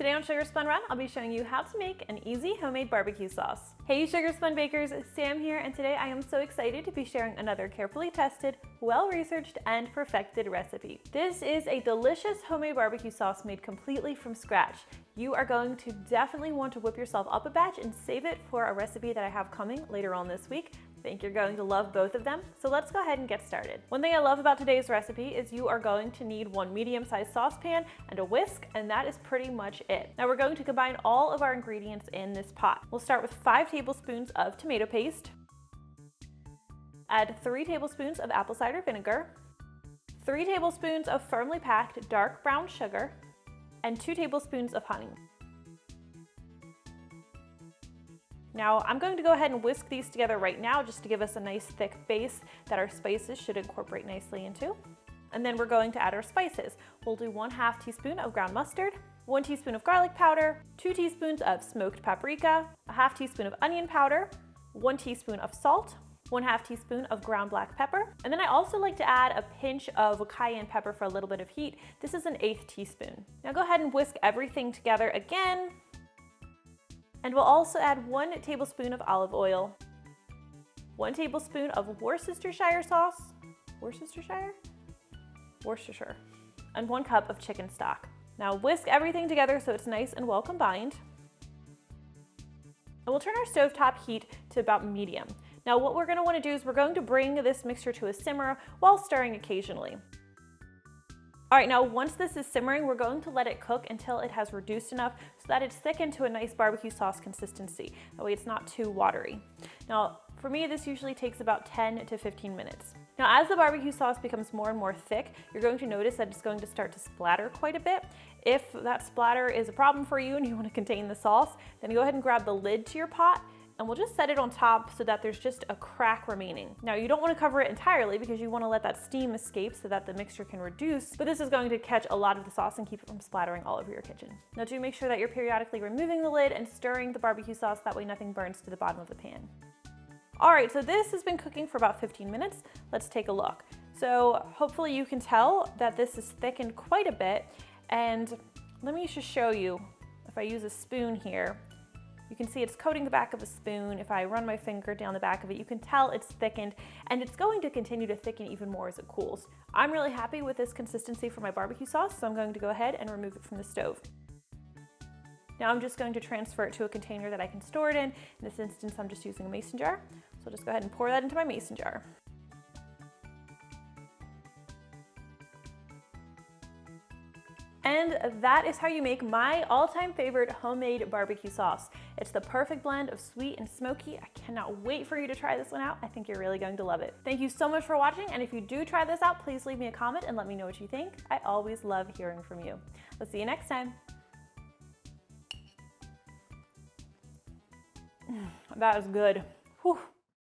Today on Sugar Spun Run, I'll be showing you how to make an easy homemade barbecue sauce. Hey Sugar Spun bakers, Sam here, and today I am so excited to be sharing another carefully tested, well-researched, and perfected recipe. This is a delicious homemade barbecue sauce made completely from scratch. You are going to definitely want to whip yourself up a batch and save it for a recipe that I have coming later on this week. I think you're going to love both of them, so let's go ahead and get started. One thing I love about today's recipe is you are going to need one medium-sized saucepan and a whisk, and that is pretty much it. Now we're going to combine all of our ingredients in this pot. We'll start with 5 tablespoons of tomato paste, add 3 tablespoons of apple cider vinegar, 3 tablespoons of firmly packed dark brown sugar, and 2 tablespoons of honey. Now I'm going to go ahead and whisk these together right now just to give us a nice thick base that our spices should incorporate nicely into. And then we're going to add our spices. We'll do 1/2 teaspoon of ground mustard, 1 teaspoon of garlic powder, 2 teaspoons of smoked paprika, 1/2 teaspoon of onion powder, 1 teaspoon of salt, 1/2 teaspoon of ground black pepper. And then I also like to add a pinch of cayenne pepper for a little bit of heat. This is an 1/8 teaspoon. Now go ahead and whisk everything together again. And we'll also add 1 tablespoon of olive oil, 1 tablespoon of Worcestershire sauce, Worcestershire, and 1 cup of chicken stock. Now whisk everything together so it's nice and well combined. And we'll turn our stovetop heat to about medium. Now what we're going to want to do is we're going to bring this mixture to a simmer while stirring occasionally. All right, now once this is simmering, we're going to let it cook until it has reduced enough so that it's thickened to a nice barbecue sauce consistency. That way it's not too watery. Now, for me, this usually takes about 10 to 15 minutes. Now, as the barbecue sauce becomes more and more thick, you're going to notice that it's going to start to splatter quite a bit. If that splatter is a problem for you and you want to contain the sauce, then go ahead and grab the lid to your pot and we'll just set it on top so that there's just a crack remaining. Now you don't want to cover it entirely because you want to let that steam escape so that the mixture can reduce, but this is going to catch a lot of the sauce and keep it from splattering all over your kitchen. Now do make sure that you're periodically removing the lid and stirring the barbecue sauce, that way nothing burns to the bottom of the pan. All right, so this has been cooking for about 15 minutes. Let's take a look. So hopefully you can tell that this is thickened quite a bit, and let me just show you, if I use a spoon here, you can see it's coating the back of a spoon. If I run my finger down the back of it, you can tell it's thickened, and it's going to continue to thicken even more as it cools. I'm really happy with this consistency for my barbecue sauce, so I'm going to go ahead and remove it from the stove. Now I'm just going to transfer it to a container that I can store it in. In this instance, I'm just using a mason jar. So I'll just go ahead and pour that into my mason jar. And that is how you make my all-time favorite homemade barbecue sauce. It's the perfect blend of sweet and smoky. I cannot wait for you to try this one out. I think you're really going to love it. Thank you so much for watching, and if you do try this out, please leave me a comment and let me know what you think. I always love hearing from you. We'll see you next time. That is good. Whew.